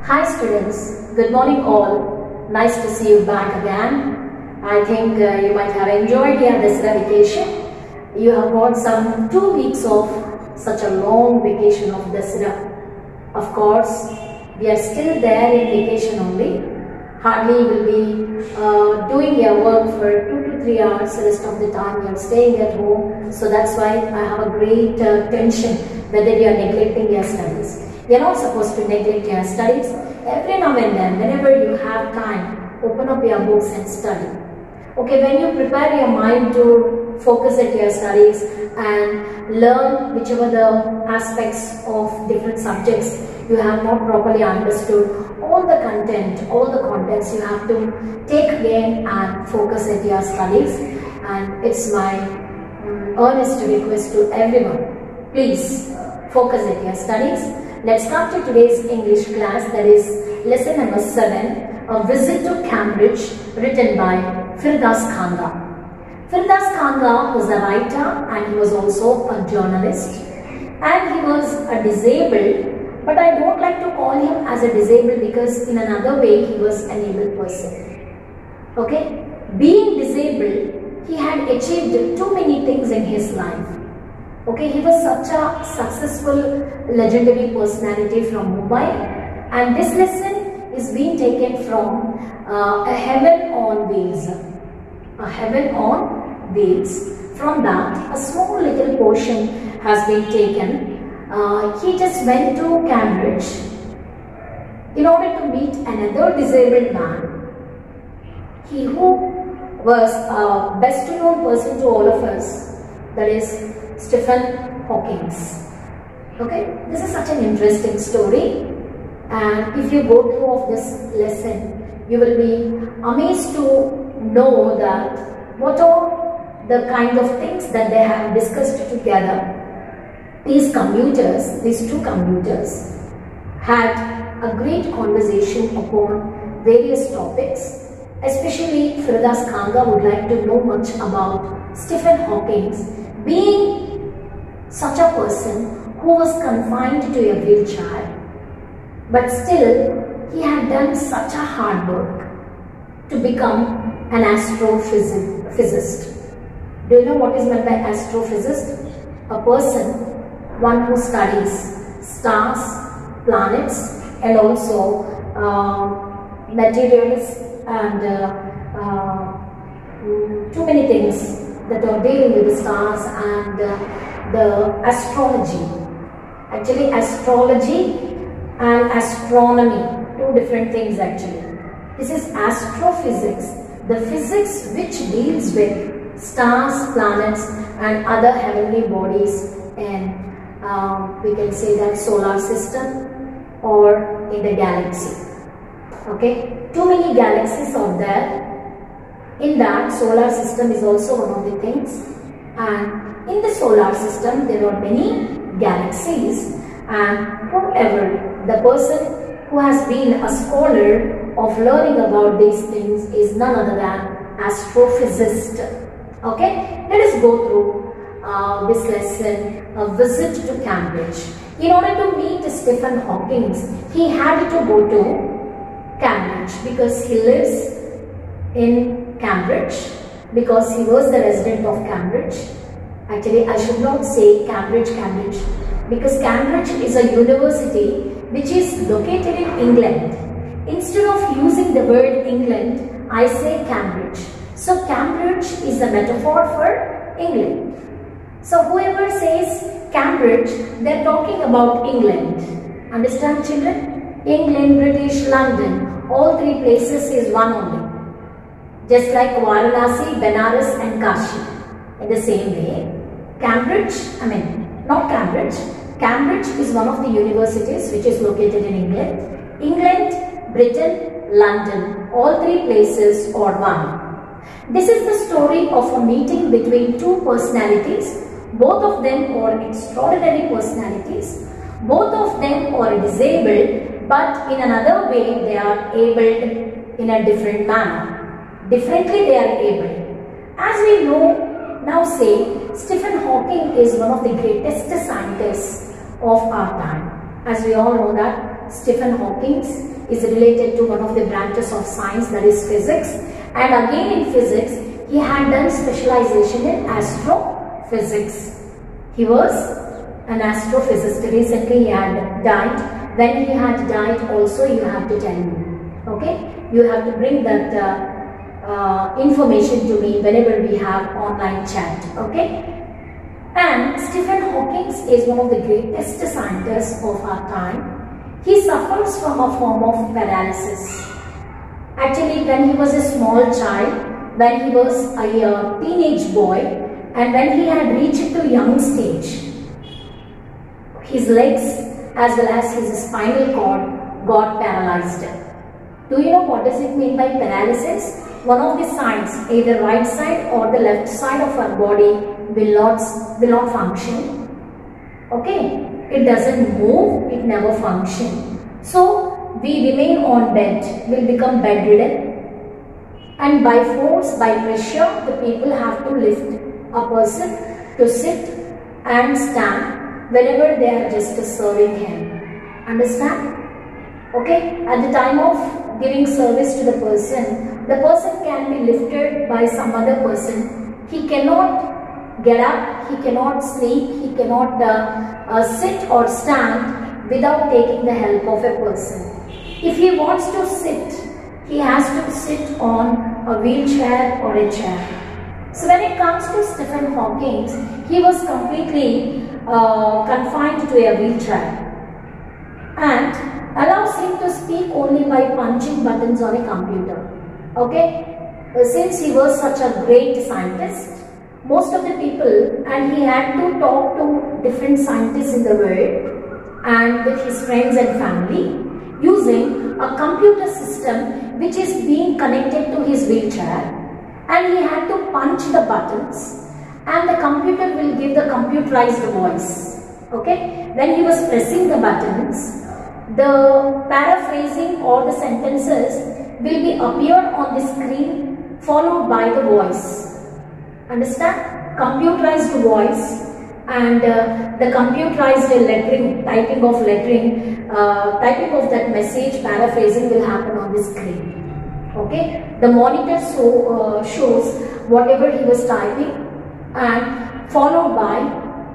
Hi students, good morning all. Nice to see you back again. I think you might have enjoyed your Dasara vacation. You have got some 2 weeks of such a long vacation of Dasara. Of course, we are still there in vacation only. Hardly you will be doing your work for 2 to 3 hours. The rest of the time you are staying at home. So that's why I have a great tension whether you are neglecting your studies. You are not supposed to neglect your studies. Every now and then, whenever you have time, open up your books and study. Okay, when you prepare your mind to focus at your studies and learn whichever the aspects of different subjects you have not properly understood, all the content, all the contents you have to take again and focus at your studies. And it's my earnest request to everyone, please focus at your studies. Let's come to today's English class, that is lesson number 7, A Visit to Cambridge, written by Firdaus Khanga. Firdaus Khanga was a writer and he was also a journalist, and he was a disabled, but I don't like to call him as a disabled because in another way he was an able person. Okay, being disabled, he had achieved too many things in his life. Okay, he was such a successful, legendary personality from Mumbai, and this lesson is being taken from A Heaven on Wheels. A Heaven on Wheels. From that, a small little portion has been taken. He just went to Cambridge in order to meet another disabled man. He who was a best known person to all of us, that is Stephen Hawking. Okay, this is such an interesting story, and if you go through of this lesson, you will be amazed to know that what are the kind of things that they have discussed together. These two commuters, had a great conversation upon various topics. Especially Firdaus Khanga would like to know much about Stephen Hawking, being such a person who was confined to a wheelchair, but still he had done such a hard work to become an astrophysicist. Do you know what is meant by astrophysicist? A person, one who studies stars, planets, and also materials and too many things that are dealing with the stars and the astrology. Actually, astrology and astronomy, two different things actually. This is astrophysics, the physics which deals with stars, planets and other heavenly bodies in we can say that solar system or in the galaxy. Okay, too many galaxies are there. In that, solar system is also one of the things, and in the solar system there are many galaxies, and whoever, the person who has been a scholar of learning about these things is none other than astrophysicist. Okay, let us go through this lesson, A Visit to Cambridge. In order to meet Stephen Hawking, he had to go to Cambridge because he lives in Cambridge, because he was the resident of Cambridge. Actually, I should not say Cambridge, because Cambridge is a university which is located in England. Instead of using the word England, I say Cambridge. So Cambridge is a metaphor for England. So whoever says Cambridge, they are talking about England. Understand, children? England, British, London, all three places is one only. Just like Varanasi, Benares and Kashi. In the same way, Cambridge is one of the universities which is located in England. England, Britain, London, all three places are one. This is the story of a meeting between two personalities. Both of them are extraordinary personalities. Both of them are disabled, but in another way they are able in a different manner. Differently they are able. As we know, now say, Stephen Hawking is one of the greatest scientists of our time. As we all know that Stephen Hawking is related to one of the branches of science, that is physics. And again in physics, he had done specialization in astrophysics. He was an astrophysicist. Recently he had died. When he had died also, you have to tell me. Okay? You have to bring that information to me whenever we have online chat. Okay? And Stephen Hawking is one of the greatest scientists of our time. He suffers from a form of paralysis. Actually, when he was a small child, when he was a teenage boy, and when he had reached to young stage, his legs as well as his spinal cord got paralyzed. Do you know what does it mean by paralysis? One of the sides, either right side or the left side of our body will not function. Okay? It doesn't move, it never functions. So, we remain on bed, will become bedridden. And by force, by pressure, the people have to lift a person to sit and stand whenever they are just serving him. Understand? Okay? At the time of giving service to the person can be lifted by some other person. He cannot get up, he cannot sleep, he cannot sit or stand without taking the help of a person. If he wants to sit, he has to sit on a wheelchair or a chair. So when it comes to Stephen Hawking, he was completely confined to a wheelchair and allows him to speak only by punching buttons on a computer. Okay? Since he was such a great scientist, most of the people, and he had to talk to different scientists in the world and with his friends and family using a computer system which is being connected to his wheelchair, and he had to punch the buttons and the computer will give the computerized voice. Okay? When he was pressing the buttons, the paraphrasing or the sentences will be appeared on the screen followed by the voice. Understand? Computerized voice and the computerized lettering, typing of that message, paraphrasing will happen on the screen. Okay? The monitor shows whatever he was typing and followed by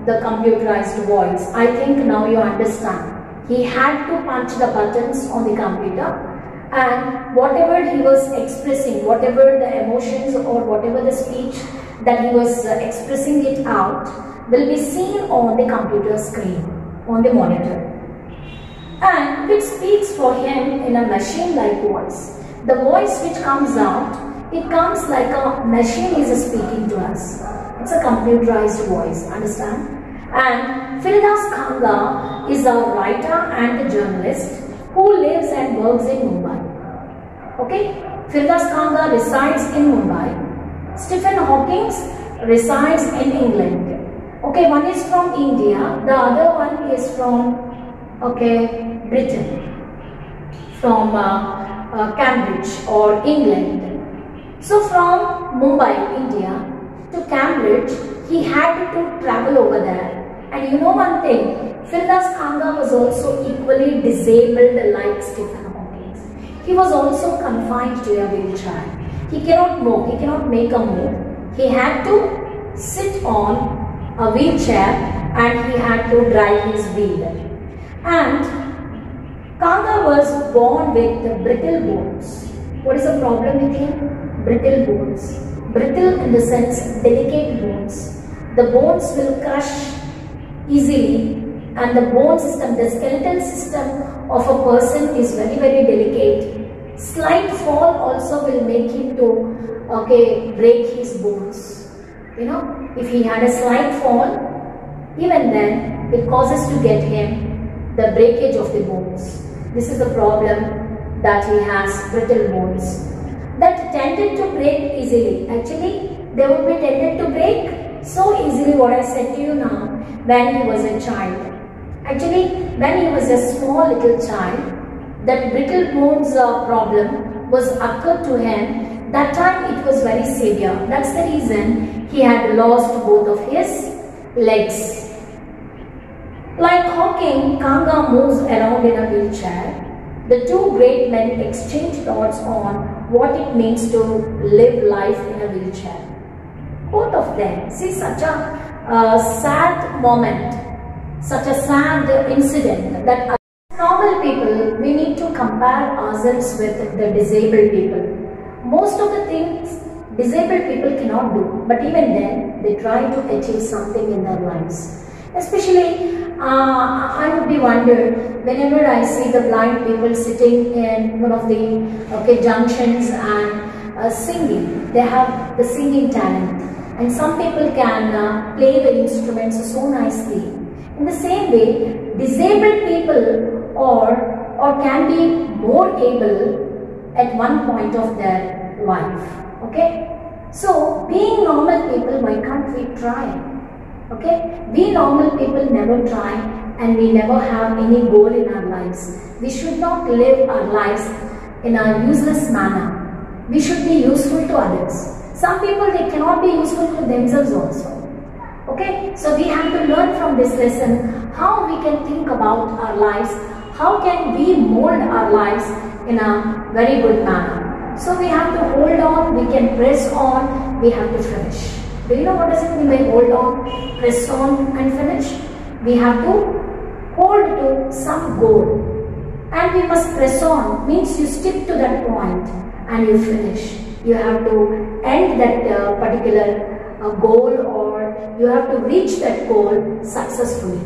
the computerized voice. I think now you understand. He had to punch the buttons on the computer, and whatever he was expressing, whatever the emotions or whatever the speech that he was expressing it out will be seen on the computer screen, on the monitor. And it speaks for him in a machine-like voice. The voice which comes out, it comes like a machine is speaking to us. It's a computerized voice, understand? And Firdaus Kanga is a writer and a journalist who lives and works in Mumbai. Okay? Firdaus Kanga resides in Mumbai. Stephen Hawking resides in England. Okay, one is from India, the other one is from Britain, from Cambridge or England. So from Mumbai, India to Cambridge, he had to travel over there. And you know one thing, Firdaus Kanga was also equally disabled like Stephen Hawking. He was also confined to a wheelchair. He cannot move, he cannot make a move. He had to sit on a wheelchair and he had to drive his wheel. And Kanga was born with brittle bones. What is the problem with him? Brittle bones. Brittle in the sense delicate bones. The bones will crush easily, and the bone system, the skeletal system of a person is very delicate. Slight fall also will make him to break his bones. You know, if he had a slight fall, even then it causes to get him the breakage of the bones. This is the problem that he has, brittle bones that tended to break easily. Actually, they would be tended to break so easily, what I said to you now, when he was a child. Actually, when he was a small little child, that brittle bones problem was occurred to him. That time it was very severe. That's the reason he had lost both of his legs. Like Hawking, Kanga moves around in a wheelchair. The two great men exchange thoughts on what it means to live life in a wheelchair. Both of them see such a sad moment, such a sad incident that as normal people, we need to compare ourselves with the disabled people. Most of the things disabled people cannot do, but even then they try to achieve something in their lives. Especially, I would be wondered whenever I see the blind people sitting in one of the junctions and singing. They have the singing talent, and some people can play the instruments so nicely. In the same way, disabled people or can be more able at one point of their life. Okay, so being normal people, why can't we try? Okay, we normal people never try, and we never have any goal in our lives. We should not live our lives in a useless manner. We should be useful to others. Some people, they cannot be useful to themselves also. Okay, so we have to learn from this lesson how we can think about our lives, how can we mold our lives in a very good manner. So we have to hold on, we can press on, we have to finish. Do you know what does it mean by hold on, press on and finish? We have to hold to some goal, and we must press on, means you stick to that point and you finish. You have to end that particular goal, or you have to reach that goal successfully.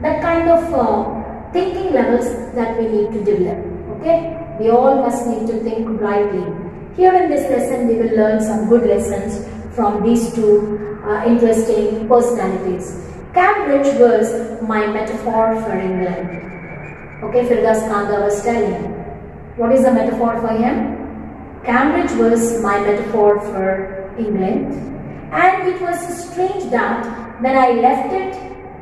That kind of thinking levels that we need to develop. Okay, we all must need to think brightly. Here in this lesson, we will learn some good lessons from these two interesting personalities. Cambridge was my metaphor for England. Okay, Firdaus Kanga was telling. What is the metaphor for him? Cambridge was my metaphor for England, and it was strange that when I left it,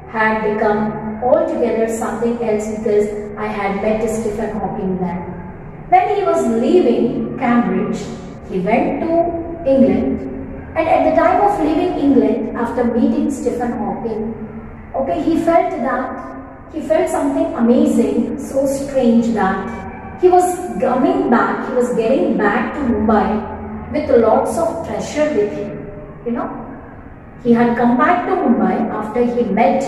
had become altogether something else, because I had met Stephen Hawking then. When he was leaving Cambridge, he went to England. And at the time of leaving England, after meeting Stephen Hawking, okay, he felt something amazing, so strange that he was coming back, he was getting back to Mumbai with lots of treasure with him. You know, he had come back to Mumbai after he met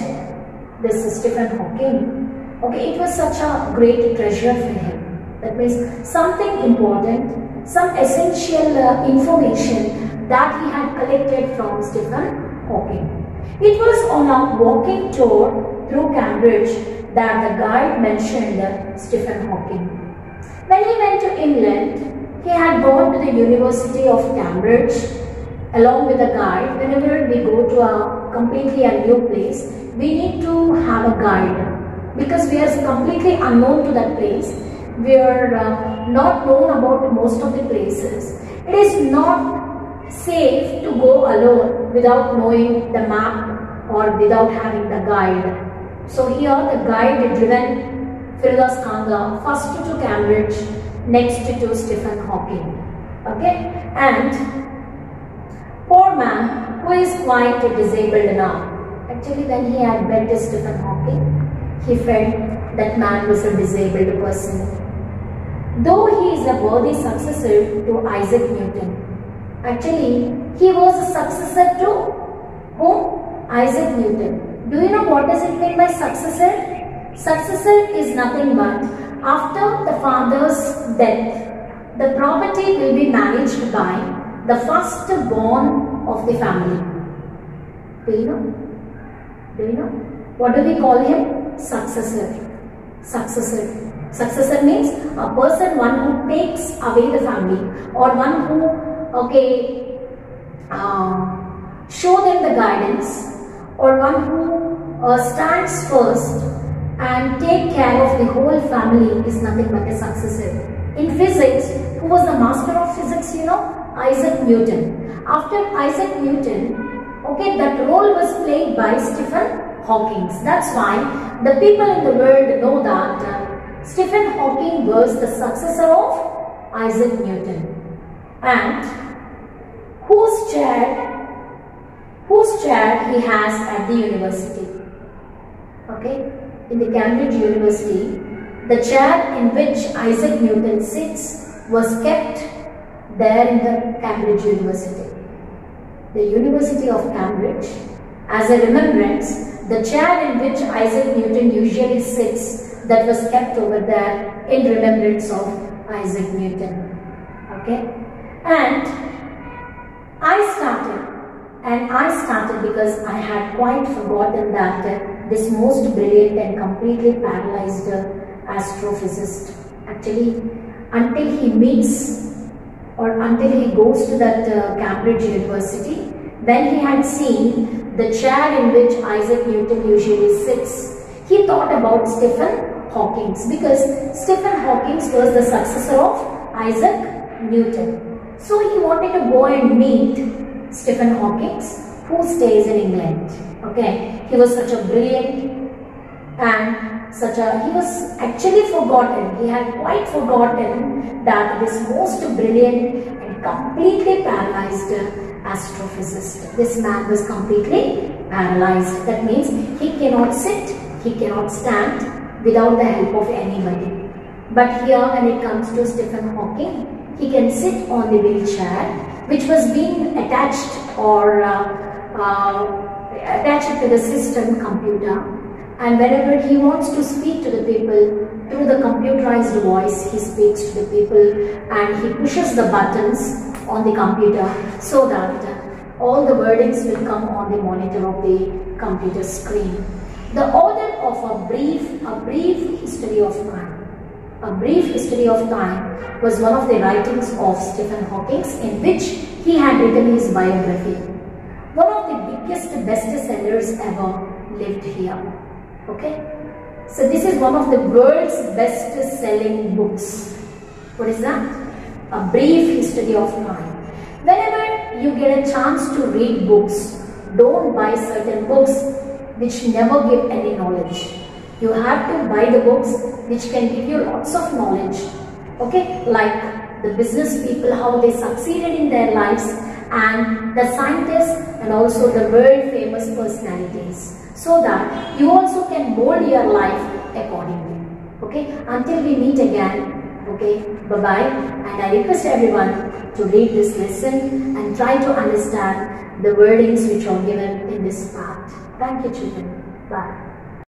this Stephen Hawking. Okay, it was such a great treasure for him. That means something important, some essential information that he had collected from Stephen Hawking. It was on a walking tour through Cambridge that the guide mentioned Stephen Hawking. When he went to England, he had gone to the University of Cambridge along with a guide. Whenever we go to a completely a new place, we need to have a guide, because we are completely unknown to that place. We are not known about most of the places. It is not safe to go alone without knowing the map or without having the guide. So here the guide had driven Firdaus Kanga first to Cambridge, next to Stephen Hawking. Okay, and poor man who is quite disabled now. Actually, when he had met Stephen Hawking, he felt that man was a disabled person. Though he is a worthy successor to Isaac Newton. Actually, he was a successor to whom? Isaac Newton. Do you know what does it mean by successor? Successor is nothing but after the father's death, the property will be managed by the firstborn of the family. Do you know? Do you know? What do we call him? Successor. Successor. Successor means a person, one who takes away the family, or one who, okay, show them the guidance, or one who stands first and take care of the whole family is nothing but a successor. In physics, who was the master of physics, you know? Isaac Newton. After Isaac Newton, okay, that role was played by Stephen Hawking. That's why the people in the world know that Stephen Hawking was the successor of Isaac Newton. And whose chair he has at the university. Okay, in the Cambridge University, the chair in which Isaac Newton sits was kept there in the Cambridge University. The University of Cambridge, as a remembrance, the chair in which Isaac Newton usually sits, that was kept over there in remembrance of Isaac Newton. Okay? And I started because I had quite forgotten that this most brilliant and completely paralyzed astrophysicist, actually, until he meets or until he goes to that Cambridge University, when he had seen the chair in which Isaac Newton usually sits, he thought about Stephen Hawking, because Stephen Hawking was the successor of Isaac Newton. So he wanted to go and meet Stephen Hawking, who stays in England. Okay, he was such a brilliant and he was actually forgotten. He had quite forgotten that this most brilliant and completely paralyzed astrophysicist. This man was completely paralyzed. That means he cannot sit, he cannot stand without the help of anybody. But here, when it comes to Stephen Hawking, he can sit on the wheelchair, which was being attached or attached to the system computer. And whenever he wants to speak to the people through the computerized voice, he speaks to the people and he pushes the buttons on the computer so that all the wordings will come on the monitor of the computer screen. The author of A Brief History of Time. A Brief History of Time was one of the writings of Stephen Hawking, in which he had written his biography. One of the biggest bestsellers ever lived here. Okay, so this is one of the world's best-selling books. What is that? A Brief History of Time. Whenever you get a chance to read books, don't buy certain books which never give any knowledge. You have to buy the books which can give you lots of knowledge. Okay, like the business people, how they succeeded in their lives, and the scientists, and also the world famous personalities, so that you also can mold your life accordingly. Okay, until we meet again. Okay, bye-bye, and I request everyone to read this lesson and try to understand the wordings which are given in this part. Thank you, children.